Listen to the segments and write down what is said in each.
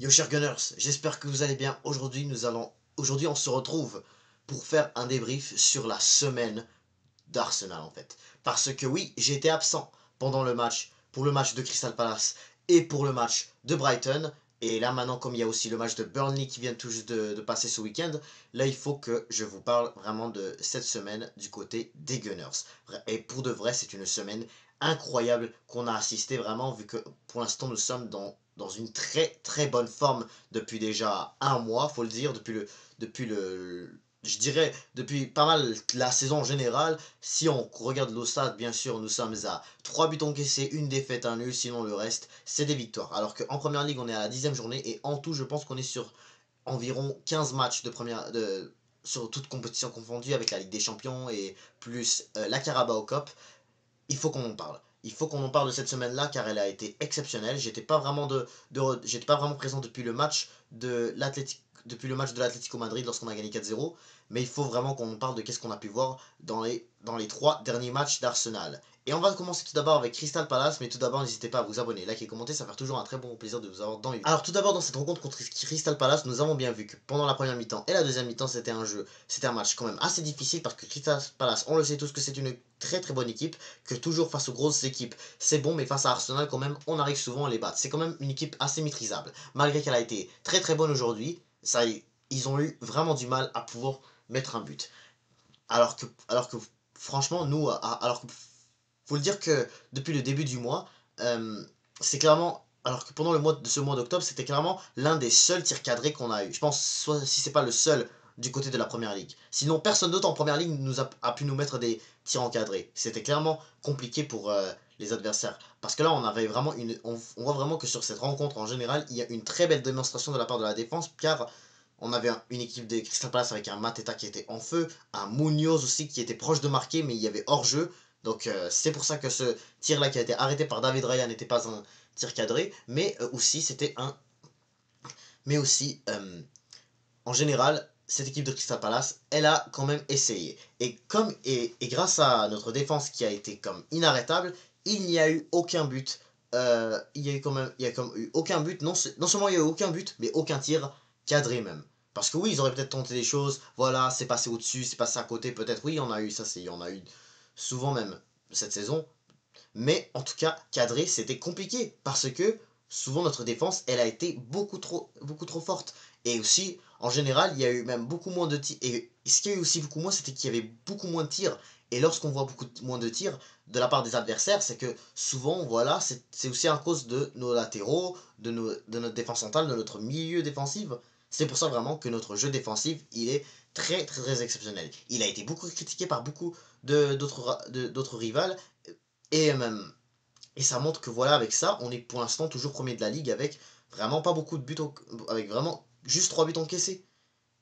Yo chers Gunners, j'espère que vous allez bien. Aujourd'hui on se retrouve pour faire un débrief sur la semaine d'Arsenal en fait. Parce que oui, j'ai été absent pendant le match, pour le match de Crystal Palace et pour le match de Brighton. Et là maintenant, comme il y a aussi le match de Burnley qui vient tout juste de passer ce week-end, là il faut que je vous parle vraiment de cette semaine du côté des Gunners. Et pour de vrai, c'est une semaine incroyable qu'on a assisté vraiment, vu que pour l'instant nous sommes dans une très très bonne forme depuis déjà un mois, faut le dire, je dirais, depuis pas mal la saison en général. Si on regarde l'Ostade, bien sûr, nous sommes à 3 buts encaissés, une défaite, un nul, sinon le reste, c'est des victoires. Alors qu'en Première Ligue, on est à la 10e journée, et en tout, je pense qu'on est sur environ 15 matchs sur toute compétition confondue, avec la Ligue des Champions et plus la Carabao Cup. Il faut qu'on en parle. Il faut qu'on en parle de cette semaine-là, car elle a été exceptionnelle. J'étais pas vraiment présent depuis le match de l'Atlético Madrid lorsqu'on a gagné 4-0, mais il faut vraiment qu'on parle de qu'est-ce qu'on a pu voir dans les 3 derniers matchs d'Arsenal. Et on va commencer tout d'abord avec Crystal Palace, mais tout d'abord n'hésitez pas à vous abonner, liker et commenter, ça fait toujours un très bon plaisir de vous avoir dans les vidéos. Alors tout d'abord, dans cette rencontre contre Crystal Palace, nous avons bien vu que pendant la première mi-temps et la deuxième mi-temps, c'était un match quand même assez difficile, parce que Crystal Palace, on le sait tous que c'est une très très bonne équipe, que toujours face aux grosses équipes c'est bon, mais face à Arsenal quand même on arrive souvent à les battre. C'est quand même une équipe assez maîtrisable, malgré qu'elle a été très très bonne aujourd'hui. Ils ont eu vraiment du mal à pouvoir mettre un but. Alors que franchement, alors que faut le dire que depuis le début du mois, c'est clairement, alors que pendant ce mois d'octobre, c'était clairement l'un des seuls tirs cadrés qu'on a eu. Je pense, soit si c'est pas le seul du côté de la première ligue. Sinon, personne d'autre en première ligue a pu nous mettre des tirs encadrés. C'était clairement compliqué pour les adversaires. Parce que là, on voit vraiment que sur cette rencontre en général, il y a une très belle démonstration de la part de la défense, car on avait une équipe de Crystal Palace avec un Mateta qui était en feu, un Munoz aussi qui était proche de marquer, mais il y avait hors-jeu. Donc c'est pour ça que ce tir-là qui a été arrêté par David Raya n'était pas un tir cadré, mais aussi c'était un... Mais aussi, en général, cette équipe de Crystal Palace, elle a quand même essayé. Et grâce à notre défense qui a été comme inarrêtable, il n'y a eu aucun but. Il y a comme eu aucun but. Non seulement il n'y a eu aucun but, mais aucun tir cadré même. Parce que oui, ils auraient peut-être tenté des choses. Voilà, c'est passé au-dessus, c'est passé à côté. Peut-être oui, on a eu ça, on a eu souvent même cette saison. Mais en tout cas, cadré, c'était compliqué. Parce que souvent notre défense, elle a été beaucoup trop forte. Et aussi, en général, il y a eu même beaucoup moins de tirs. Et ce qu'il y a eu aussi beaucoup moins, c'était qu'il y avait beaucoup moins de tirs. Et lorsqu'on voit moins de tirs de la part des adversaires, c'est que souvent, voilà, c'est aussi à cause de nos latéraux, de notre défense centrale, de notre milieu défensif. C'est pour ça vraiment que notre jeu défensif, il est très très très exceptionnel. Il a été beaucoup critiqué par beaucoup d'autres rivales. Et, euh, et ça montre que voilà, avec ça, on est pour l'instant toujours premier de la ligue avec vraiment pas beaucoup de buts, avec vraiment juste 3 buts encaissés.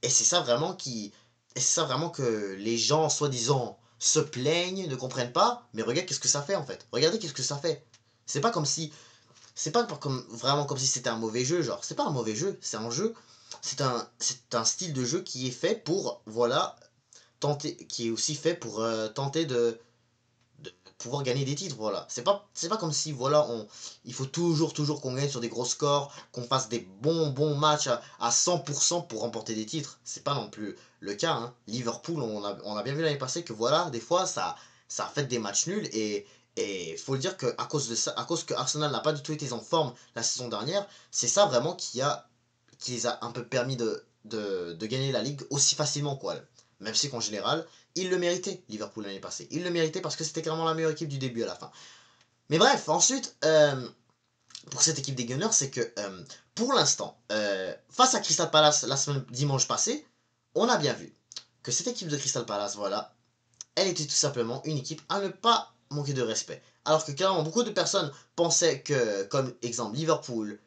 Et c'est ça vraiment et c'est ça vraiment que les gens, soi-disant, se plaignent, ne comprennent pas, mais regarde qu'est-ce que ça fait en fait. Regardez qu'est-ce que ça fait. C'est pas comme si, c'est pas comme, vraiment comme si c'était un mauvais jeu, genre. C'est pas un mauvais jeu, c'est un jeu, c'est un style de jeu qui est fait pour, voilà, qui est aussi fait pour tenter de pouvoir gagner des titres, voilà. C'est pas comme si, voilà, il faut toujours qu'on gagne sur des gros scores, qu'on fasse des bons matchs à 100% pour remporter des titres. C'est pas non plus le cas, hein. Liverpool, on a bien vu l'année passée que, voilà, des fois, ça a fait des matchs nuls, et faut le dire que à cause de ça, à cause que Arsenal n'a pas du tout été en forme la saison dernière, c'est ça vraiment qui les a un peu permis de gagner la Ligue aussi facilement, quoi. Même si qu'en général, il le méritait, Liverpool l'année passée. Il le méritait parce que c'était clairement la meilleure équipe du début à la fin. Mais bref, ensuite, pour cette équipe des Gunners, c'est que pour l'instant, face à Crystal Palace dimanche passé, on a bien vu que cette équipe de Crystal Palace, voilà, elle était tout simplement une équipe à ne pas manquer de respect. Alors que clairement, beaucoup de personnes pensaient que, comme exemple, Liverpool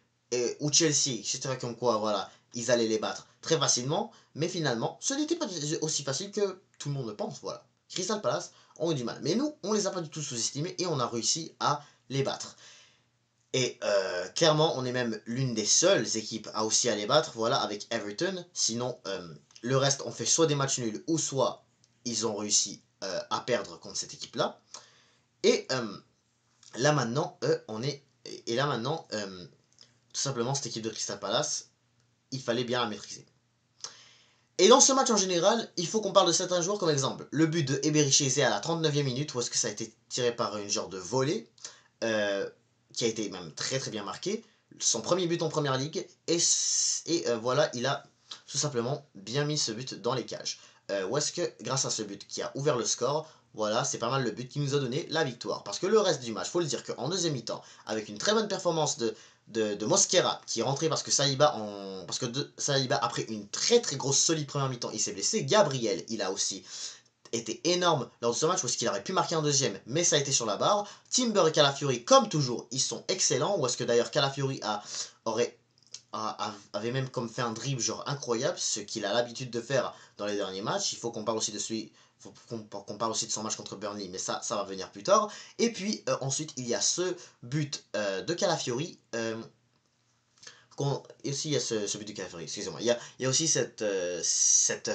ou Chelsea, etc., comme quoi, voilà, ils allaient les battre très facilement. Mais finalement, ce n'était pas aussi facile que tout le monde le pense, voilà. Crystal Palace ont eu du mal. Mais nous, on les a pas du tout sous-estimés et on a réussi à les battre. Et clairement, on est même l'une des seules équipes à aussi à les battre, voilà, avec Everton. Sinon, le reste, on fait soit des matchs nuls, ou soit ils ont réussi à perdre contre cette équipe-là. Et là maintenant, on est. Et là maintenant, tout simplement, cette équipe de Crystal Palace, il fallait bien la maîtriser. Et dans ce match en général, il faut qu'on parle de certains joueurs comme exemple. Le but de Eberechi Eze à la 39e minute, où est-ce que ça a été tiré par une genre de volée, qui a été même très très bien marqué. Son premier but en première ligue, et voilà, il a tout simplement bien mis ce but dans les cages. Où est-ce que, grâce à ce but qui a ouvert le score, voilà, c'est pas mal le but qui nous a donné la victoire. Parce que le reste du match, faut le dire qu'en deuxième mi-temps, avec une très bonne performance de Mosquera qui est rentré parce que Saliba Saliba après une très très grosse solide première mi-temps il s'est blessé. Gabriel il a aussi été énorme lors de ce match où est-ce qu'il aurait pu marquer en deuxième mais ça a été sur la barre. Timber et Calafiori comme toujours ils sont excellents, ou est-ce que d'ailleurs Calafiori avait même comme fait un dribble genre incroyable, ce qu'il a l'habitude de faire dans les derniers matchs. Il faut qu'on parle aussi de celui qu'on parle aussi de son match contre Burnley, mais ça va venir plus tard. Et puis ensuite il y a ce but de Calafiori, et aussi il y a ce but de Calafiori, excusez-moi, il y a aussi cette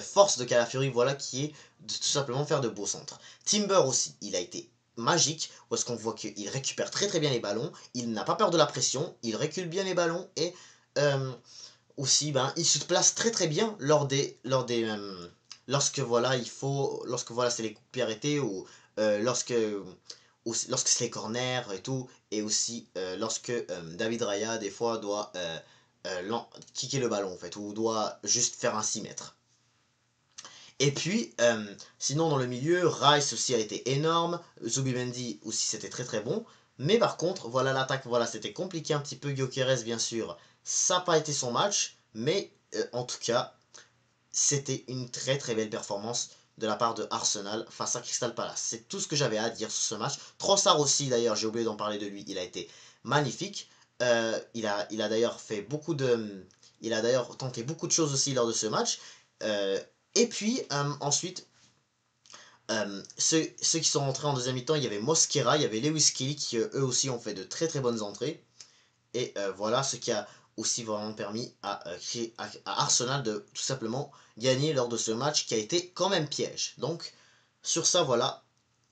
force de Calafiori, voilà, qui est de tout simplement faire de beaux centres. Timber aussi, il a été magique, où est-ce qu'on voit qu'il récupère très très bien les ballons, il n'a pas peur de la pression, il recule bien les ballons, et aussi il se place très très bien lorsque voilà lorsque voilà c'est les coups de pied arrêtés, ou lorsque c'est les corners et tout, et aussi lorsque David Raya des fois doit kicker le ballon en fait, ou doit juste faire un 6 mètres. Et puis, sinon dans le milieu, Rice aussi a été énorme, Zubimendi aussi c'était très très bon, mais par contre, voilà l'attaque, voilà c'était compliqué un petit peu. Gyökeres bien sûr, ça n'a pas été son match, mais en tout cas, c'était une très très belle performance de la part de Arsenal face à Crystal Palace. C'est tout ce que j'avais à dire sur ce match. Trossard aussi d'ailleurs, j'ai oublié d'en parler de lui, il a été magnifique. Il a d'ailleurs fait beaucoup de... Il a d'ailleurs tenté beaucoup de choses aussi lors de ce match. Et puis ensuite, ceux qui sont rentrés en deuxième mi-temps, il y avait Mosquera, il y avait Lewis Kelly qui eux aussi ont fait de très très bonnes entrées. Et voilà ce qui a aussi vraiment permis à Arsenal de tout simplement gagner lors de ce match qui a été quand même piège. Donc sur ça voilà,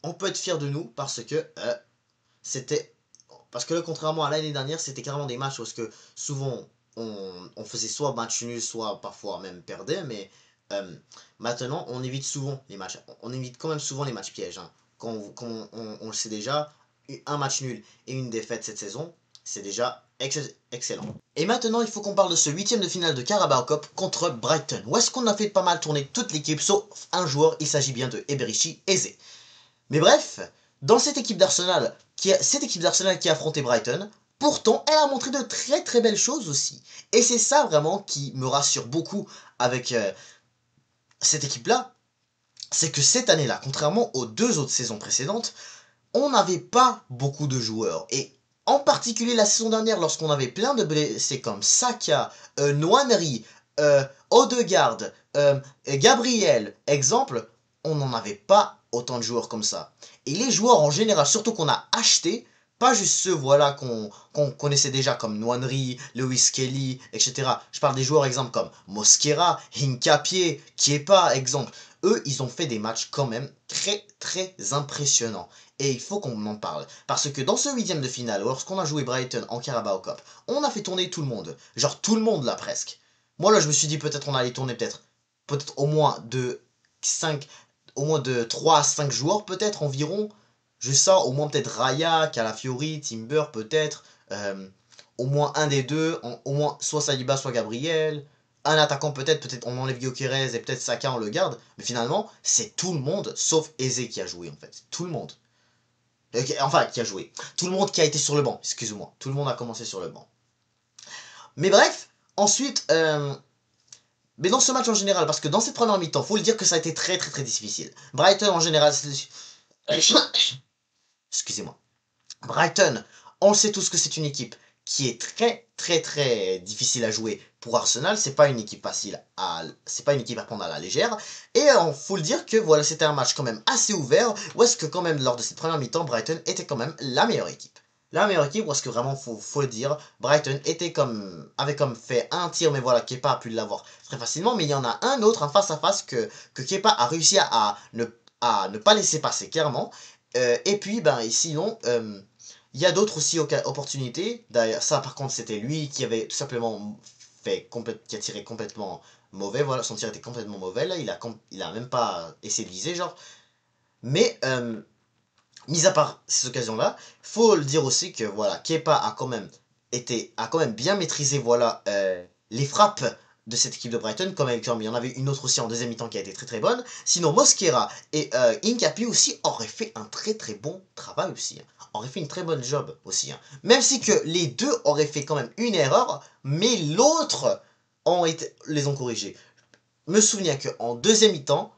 on peut être fier de nous parce que contrairement à l'année dernière, c'était carrément des matchs où que souvent on faisait soit match nul, soit parfois même perdait, mais maintenant on évite souvent les matchs, on évite quand même souvent les matchs pièges, hein. Quand on le sait déjà, un match nul et une défaite cette saison, c'est déjà excellent. Et maintenant, il faut qu'on parle de ce huitième de finale de Carabao Cup contre Brighton, où est-ce qu'on a fait pas mal tourner toute l'équipe, sauf un joueur, il s'agit bien de Eberechi Eze. Mais bref, dans cette équipe d'Arsenal qui a affronté Brighton, pourtant, elle a montré de très très belles choses aussi. Et c'est ça vraiment qui me rassure beaucoup avec cette équipe-là, c'est que cette année-là, contrairement aux deux autres saisons précédentes, on n'avait pas beaucoup de joueurs. Et en particulier la saison dernière, lorsqu'on avait plein de blessés comme Saka, Nwaneri, Odegaard, Gabriel, exemple, on n'en avait pas autant de joueurs comme ça. Et les joueurs en général, surtout qu'on a acheté, pas juste ceux voilà qu'on connaissait déjà comme Nwaneri, Lewis Kelly, etc. Je parle des joueurs exemple comme Mosquera, Hincapié, Kepa, exemple. Eux, ils ont fait des matchs quand même très très impressionnants. Et il faut qu'on en parle. Parce que dans ce huitième de finale, lorsqu'on a joué Brighton en Carabao Cup, on a fait tourner tout le monde. Genre tout le monde là presque. Moi là je me suis dit peut-être on allait tourner peut-être au moins de 3 à 5 joueurs peut-être environ. Je sens au moins peut-être Raya, Calafiori, Timber peut-être. Au moins un des deux, au moins soit Saliba soit Gabriel. Un attaquant peut-être on enlève Gyökeres et peut-être Saka on le garde. Mais finalement c'est tout le monde sauf Eze qui a joué en fait. Tout le monde. Enfin, qui a joué. Tout le monde qui a été sur le banc, excusez-moi. Tout le monde a commencé sur le banc. Mais bref, ensuite, mais dans ce match en général, parce que dans cette première mi-temps, faut le dire que ça a été très très très difficile. Brighton en général, excusez-moi. Brighton, on le sait tous que c'est une équipe qui est très très très difficile à jouer pour Arsenal. C'est pas une équipe c'est pas une équipe à prendre à la légère. Et faut le dire que voilà, c'était un match quand même assez ouvert, où est-ce que quand même lors de cette première mi-temps, Brighton était quand même la meilleure équipe. La meilleure équipe, parce que vraiment faut le dire, Brighton avait comme fait un tir, mais voilà, Kepa a pu l'avoir très facilement, mais il y en a un autre, un face à face que Kepa a réussi à ne pas laisser passer clairement. Et puis sinon Il y a d'autres aussi opportunités. D'ailleurs, ça par contre c'était lui qui avait tout simplement qui a tiré complètement mauvais. Voilà, son tir était complètement mauvais. Là, il a même pas essayé de viser, genre. Mais, mis à part ces occasions-là, faut le dire aussi que voilà, Kepa a quand même bien maîtrisé voilà, les frappes de cette équipe de Brighton, comme exemple, il y en avait une autre aussi en deuxième mi-temps qui a été très très bonne. Sinon, Mosquera et Hincapié aussi auraient fait un très très bon travail aussi. Hein. Auraient fait une très bonne job aussi. Hein. Même si que les deux auraient fait quand même une erreur, mais l'autre les ont corrigés. Me souviens qu'en deuxième mi-temps,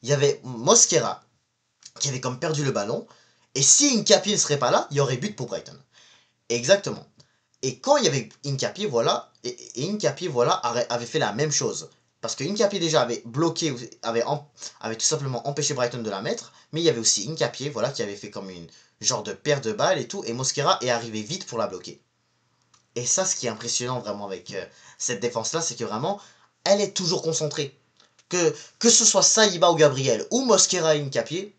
il y avait Mosquera qui avait comme perdu le ballon. Et si Hincapié ne serait pas là, il y aurait but pour Brighton. Exactement. Et quand il y avait Hincapié, voilà, et Hincapié, voilà, avait fait la même chose. Parce que Hincapié déjà avait bloqué, avait tout simplement empêché Brighton de la mettre. Mais il y avait aussi Hincapié, voilà, qui avait fait comme une genre de paire de balles et tout. Et Mosquera est arrivé vite pour la bloquer. Et ça, ce qui est impressionnant vraiment avec cette défense-là, c'est que vraiment, elle est toujours concentrée. Que ce soit Saliba ou Gabriel, ou Mosquera et Hincapié,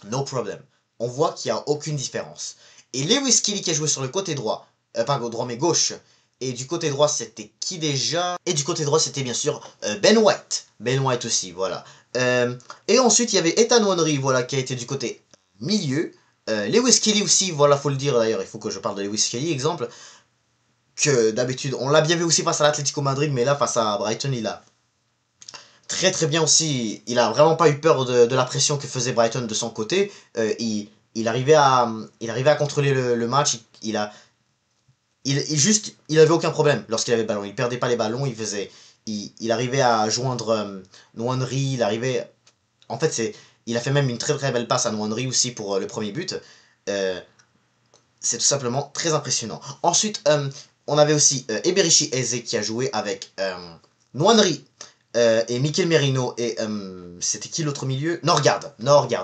no problem. On voit qu'il n'y a aucune différence. Et Lewis Kelly qui a joué sur le côté droit, pas droit mais gauche, et du côté droit c'était qui déjà? Et du côté droit c'était bien sûr Ben White. Ben White aussi, voilà. Et ensuite il y avait Ethan Nwaneri, voilà, qui a été du côté milieu. Lewis Kelly aussi, voilà, faut le dire d'ailleurs, il faut que je parle de Lewis Kelly, exemple. Que d'habitude, on l'a bien vu aussi face à l'Atlético Madrid, mais là face à Brighton, il a très très bien aussi. Il a vraiment pas eu peur de la pression que faisait Brighton de son côté. Il arrivait à contrôler le match. Il avait aucun problème lorsqu'il avait le ballon. Il perdait pas les ballons. Il arrivait à joindre Nwaneri. En fait, il a fait même une très très belle passe à Nwaneri aussi pour le premier but. C'est tout simplement très impressionnant. Ensuite, on avait aussi Eberichi Eze qui a joué avec Nwaneri et Mikel Merino et c'était qui l'autre milieu? Norgard,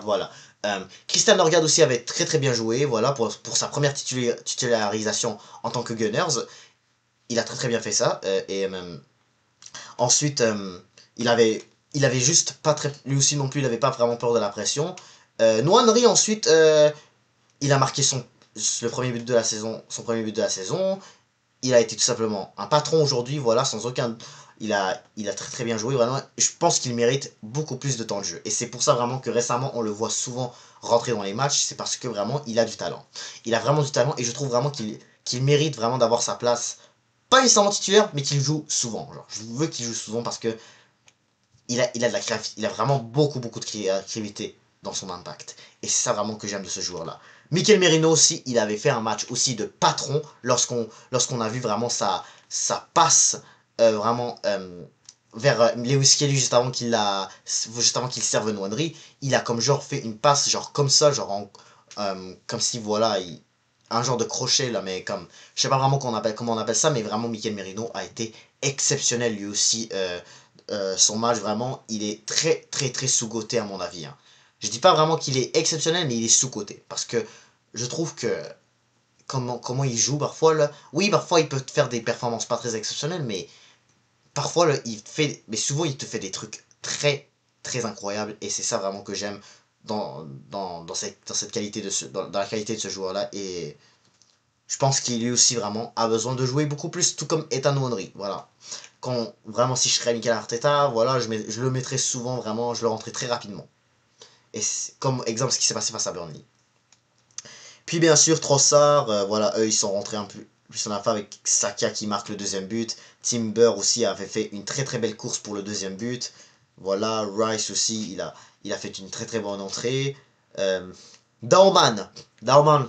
voilà. Christian Norgard aussi avait très très bien joué, voilà, pour sa première titularisation en tant que Gunners. Il a très très bien fait ça. Ensuite, il avait juste pas très... Lui aussi non plus, il avait pas vraiment peur de la pression. Nwaneri ensuite, il a marqué son premier but de la saison. Il a été tout simplement un patron aujourd'hui, voilà, sans aucun... Il a très très bien joué, vraiment. Je pense qu'il mérite beaucoup plus de temps de jeu. Et c'est pour ça vraiment que récemment, on le voit souvent rentrer dans les matchs. C'est parce que vraiment, il a du talent. Il a vraiment du talent et je trouve vraiment qu'il mérite vraiment d'avoir sa place. Pas nécessairement titulaire, mais qu'il joue souvent. Genre, je veux qu'il joue souvent parce que il a de la créativité. Il a vraiment beaucoup de créativité dans son impact. Et c'est ça vraiment que j'aime de ce joueur-là. Mikel Merino aussi, il avait fait un match aussi de patron lorsqu'on a vu vraiment sa passe vraiment vers Lewis Kelly juste avant qu'il serve Nwaneri. Il a comme genre fait une passe genre comme ça, genre comme si voilà, un genre de crochet là, mais comme je sais pas vraiment comment on appelle ça, mais vraiment Mikel Merino a été exceptionnel lui aussi. Son match vraiment, il est très très très sous-coté à mon avis. Hein. Je dis pas vraiment qu'il est exceptionnel, mais il est sous-coté parce que je trouve que comment il joue parfois là, oui parfois il peut faire des performances pas très exceptionnelles, mais parfois là, mais souvent il te fait des trucs très très incroyables et c'est ça vraiment que j'aime dans cette qualité dans la qualité de ce joueur là et je pense qu'il lui aussi vraiment a besoin de jouer beaucoup plus, tout comme Ethan Nwaneri, voilà. Quand vraiment si je serais Mikel Arteta, voilà, je le mettrais souvent vraiment, je le rentrais très rapidement. Et comme exemple ce qui s'est passé face à Burnley. Puis bien sûr Trossard, voilà, eux ils sont rentrés un peu plus en affaire avec Saka qui marque le deuxième but. Timber aussi avait fait une très très belle course pour le deuxième but. Voilà, Rice aussi, il a fait une très très bonne entrée. Dauman,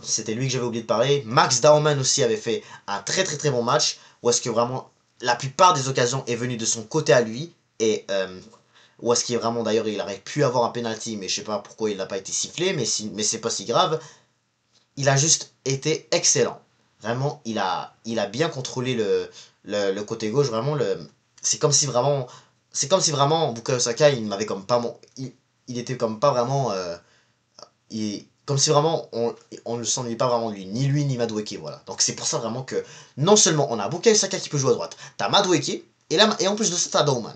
c'était lui que j'avais oublié de parler. Max Dauman aussi avait fait un très très très bon match. Où est-ce que vraiment la plupart des occasions est venue de son côté à lui. Et où est-ce qu'il est vraiment d'ailleurs il aurait pu avoir un penalty, mais je sais pas pourquoi il n'a pas été sifflé, mais c'est pas si grave. Il a juste été excellent. Vraiment, il a bien contrôlé le côté gauche. Vraiment, c'est comme si vraiment Bukayo Saka, il m'avait comme pas il était comme pas vraiment, comme si vraiment on ne s'ennuyait pas vraiment de lui, ni Madueke, voilà. Donc c'est pour ça vraiment que non seulement on a Bukayo Saka qui peut jouer à droite, t'as Madueke et en plus de ça t'as Dauman.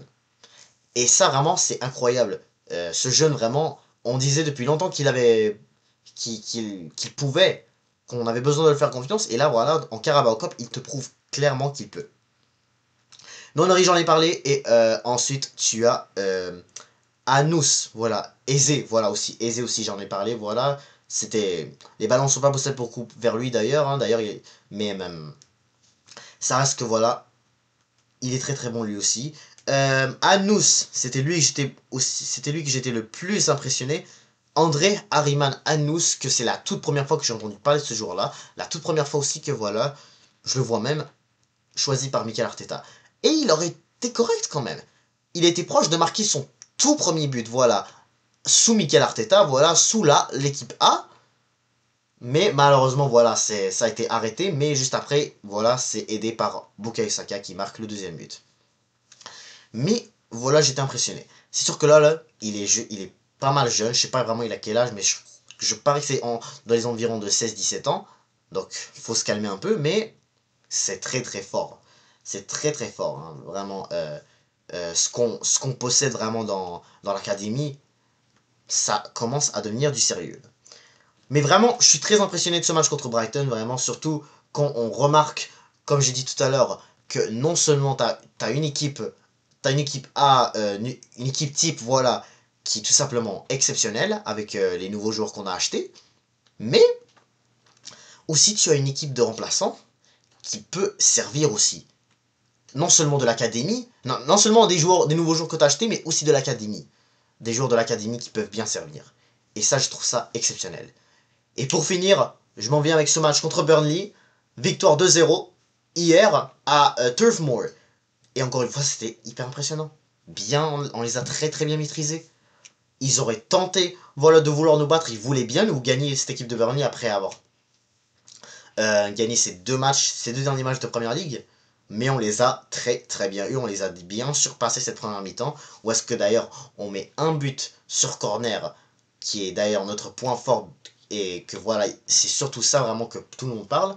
Et ça vraiment c'est incroyable. Ce jeune vraiment, on disait depuis longtemps qu'il pouvait qu'on avait besoin de le faire confiance. Et là, voilà, en Carabao Cup, il te prouve clairement qu'il peut. Non-Henri, j'en ai parlé. Et ensuite, tu as Anous, voilà. Eze, voilà aussi. Eze aussi, j'en ai parlé, voilà. C'était... Les ballons sont pas poussés beaucoup vers lui d'ailleurs. Hein, d'ailleurs, mais même... Ça reste que voilà. Il est très très bon lui aussi. Anous, c'était lui que j'étais le plus impressionné. André Harriman Anous, que c'est la toute première fois que j'ai entendu parler de ce joueur-là. La toute première fois aussi que voilà, je le vois même choisi par Mikel Arteta. Et il aurait été correct quand même. Il était proche de marquer son tout premier but, voilà. Sous Mikel Arteta, voilà, sous l'équipe A. Mais malheureusement, voilà, ça a été arrêté. Mais juste après, voilà, c'est aidé par Bukayo Saka qui marque le deuxième but. Mais voilà, j'étais impressionné. C'est sûr que là, il est pas mal jeune. Je sais pas vraiment il a quel âge, mais je parie que c'est dans les environs de 16-17 ans. Donc, il faut se calmer un peu, mais c'est très très fort. C'est très très fort, hein. Vraiment. Ce qu'on possède vraiment dans l'académie, ça commence à devenir du sérieux. Mais vraiment, je suis très impressionné de ce match contre Brighton, vraiment, surtout quand on remarque, comme j'ai dit tout à l'heure, que non seulement t'as une équipe A, une équipe type, voilà, qui est tout simplement exceptionnelle, avec les nouveaux joueurs qu'on a achetés, mais aussi tu as une équipe de remplaçants qui peut servir aussi. Non seulement de l'académie, non seulement des nouveaux joueurs que tu as achetés, mais aussi de l'académie. Des joueurs de l'académie qui peuvent bien servir. Et ça, je trouve ça exceptionnel. Et pour finir, je m'en viens avec ce match contre Burnley. Victoire 2-0 hier à Turf Moor. Et encore une fois, c'était hyper impressionnant. Bien, on les a très très bien maîtrisés. Ils auraient tenté, voilà, de vouloir nous battre. Ils voulaient bien nous gagner cette équipe de Burnley après avoir gagné ces deux derniers matchs de Première Ligue. Mais on les a très très bien eu, on les a bien surpassés cette première mi-temps. Où est-ce que d'ailleurs on met un but sur corner, qui est d'ailleurs notre point fort, et que voilà, c'est surtout ça vraiment que tout le monde parle.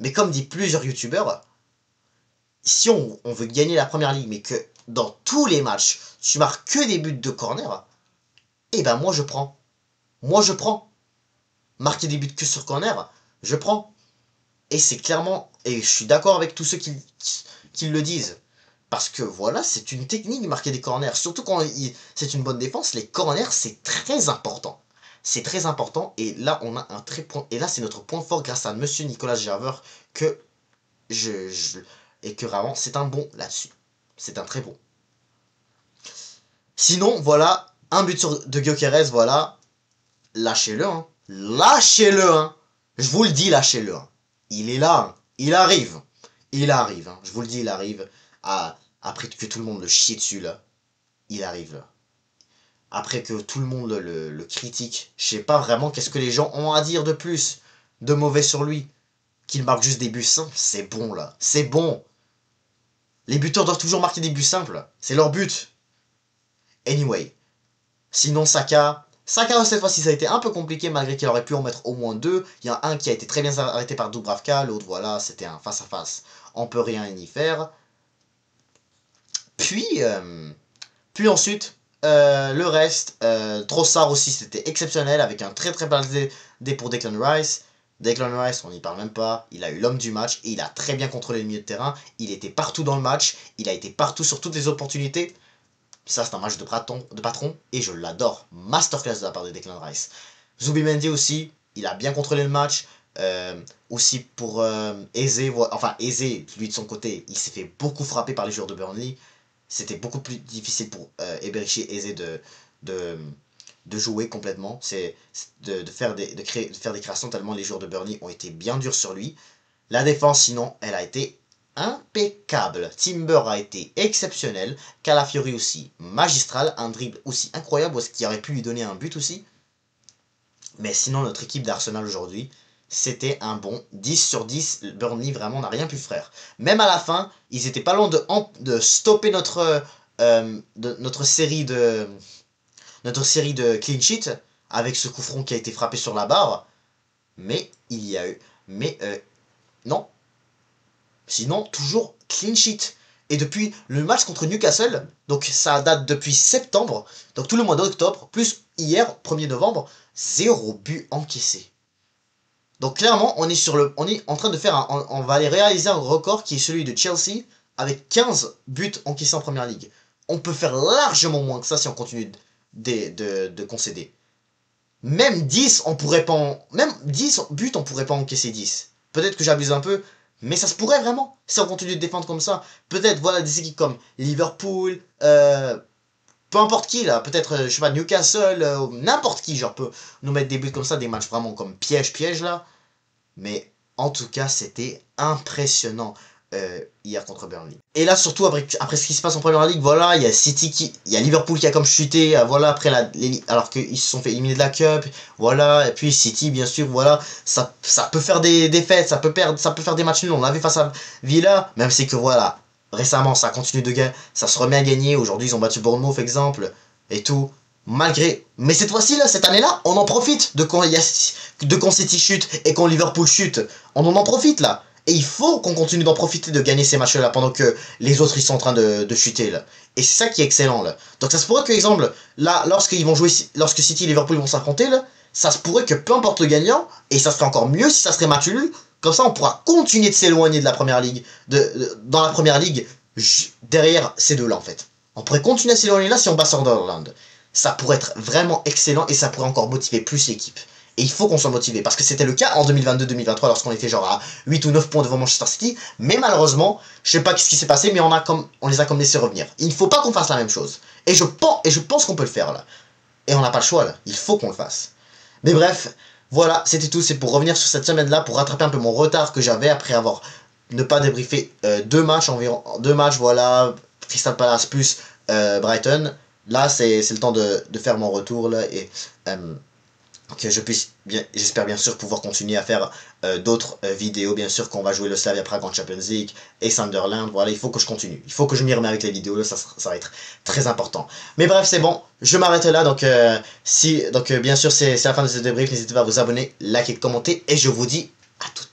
Mais comme dit plusieurs youtubeurs, si on veut gagner la Première Ligue, mais que dans tous les matchs, tu marques que des buts de corner, eh ben moi je prends. Moi je prends. Marquer des buts que sur corner, je prends. Et c'est clairement, et je suis d'accord avec tous ceux qui le disent, parce que voilà, c'est une technique de marquer des corners, surtout quand c'est une bonne défense, les corners c'est très important. C'est très important, et là on a un très point, et là c'est notre point fort grâce à monsieur Nicolas Gerveur, que et que vraiment c'est un bon là-dessus. C'est un très bon. Sinon, voilà, un but de Gyökeres, voilà, lâchez-le, hein. Lâchez-le, hein. Je vous le dis, lâchez-le, hein. Il est là, hein. Il arrive. Il arrive, hein. Je vous le dis, il arrive. Après que tout le monde le chie dessus, là. Il arrive, là. Après que tout le monde le critique. Je sais pas vraiment qu'est-ce que les gens ont à dire de plus. De mauvais sur lui. Qu'il marque juste des buts simples. C'est bon, là. C'est bon. Les buteurs doivent toujours marquer des buts simples. C'est leur but. Anyway. Sinon, Saka, cette fois-ci, ça a été un peu compliqué, malgré qu'il aurait pu en mettre au moins deux. Il y en a un qui a été très bien arrêté par Dubravka, l'autre, voilà, c'était un face-à-face. On peut rien y faire. Puis ensuite, le reste, Trossard aussi, c'était exceptionnel, avec un très très bel dé pour Declan Rice. Declan Rice, on n'y parle même pas, il a eu l'homme du match, et il a très bien contrôlé le milieu de terrain, il était partout dans le match, il a été partout sur toutes les opportunités. Ça, c'est un match de patron, et je l'adore. Masterclass de la part de Declan Rice. Zubimendi aussi, il a bien contrôlé le match. Aussi pour Eze, enfin Eze, lui de son côté, il s'est fait beaucoup frapper par les joueurs de Burnley. C'était beaucoup plus difficile pour Eberechi et Eze de jouer complètement. C'est de faire des créations tellement les joueurs de Burnley ont été bien durs sur lui. La défense, sinon, elle a été impeccable. Timber a été exceptionnel. Calafiori aussi magistral. Un dribble aussi incroyable. Est-ce qu'il aurait pu lui donner un but aussi? Mais sinon, notre équipe d'Arsenal aujourd'hui, c'était un bon 10 sur 10. Burnley vraiment n'a rien pu faire. Même à la fin, ils étaient pas loin de stopper notre série de clean sheet avec ce coup franc qui a été frappé sur la barre. Mais il y a eu... Mais non. Sinon, toujours clean sheet. Et depuis le match contre Newcastle, donc ça date depuis septembre, donc tout le mois d'octobre, plus hier, 1er novembre, 0 but encaissé. Donc clairement, on est en train de faire on va aller réaliser un record qui est celui de Chelsea avec 15 buts encaissés en première ligue. On peut faire largement moins que ça si on continue de concéder. Même 10, on pourrait pas même 10 buts, on pourrait pas encaisser 10. Peut-être que j'abuse un peu, mais ça se pourrait vraiment si on continue de défendre comme ça. Peut-être voilà des équipes comme Liverpool, peu importe qui là, peut-être je sais pas Newcastle, n'importe qui genre peut nous mettre des buts comme ça, des matchs vraiment comme piège là. Mais en tout cas, c'était impressionnant hier contre Burnley. Et là, surtout après ce qui se passe en Première Ligue, voilà, il y a il y a Liverpool qui a comme chuté, voilà, après alors qu'ils se sont fait éliminer de la Cup, voilà, et puis City, bien sûr, voilà, ça peut faire des défaites, ça peut faire des matchs nuls. On l'a vu face à Villa, même si que voilà, récemment, ça continue de gagner, ça se remet à gagner. Aujourd'hui, ils ont battu Bournemouth, exemple, et tout. Mais cette fois-ci, là, cette année-là, on en profite de quand City chute et quand Liverpool chute. On en profite, là. Et il faut qu'on continue d'en profiter de gagner ces matchs-là pendant que les autres, ils sont en train de chuter, là. Et c'est ça qui est excellent, là. Donc ça se pourrait que, exemple, là, lorsque City et Liverpool vont s'affronter, là, ça se pourrait que peu importe le gagnant, et ça serait encore mieux si ça serait match nul, comme ça on pourra continuer de s'éloigner de la première ligue, dans la première ligue, derrière ces deux-là, en fait. On pourrait continuer à s'éloigner là si on bat Sunderland. Ça pourrait être vraiment excellent et ça pourrait encore motiver plus l'équipe. Et il faut qu'on soit motivé, parce que c'était le cas en 2022-2023 lorsqu'on était genre à 8 ou 9 points devant Manchester City, mais malheureusement, je sais pas ce qui s'est passé, mais on les a comme laissé revenir. Il ne faut pas qu'on fasse la même chose. Et je pense qu'on peut le faire là. Et on n'a pas le choix là, il faut qu'on le fasse. Mais bref, voilà, c'était tout, c'est pour revenir sur cette semaine-là, pour rattraper un peu mon retard que j'avais après avoir ne pas débriefé deux matchs environ, voilà, Crystal Palace plus Brighton. Là, c'est le temps de faire mon retour là et que je puisse, j'espère bien sûr pouvoir continuer à faire d'autres vidéos, bien sûr qu'on va jouer le Slavia Prague en Champions League et Sunderland, voilà, il faut que je continue, il faut que je m'y remette avec les vidéos, là, ça va être très important. Mais bref, c'est bon, je m'arrête là, donc bien sûr c'est la fin de ce débrief, n'hésitez pas à vous abonner, liker, commenter, et je vous dis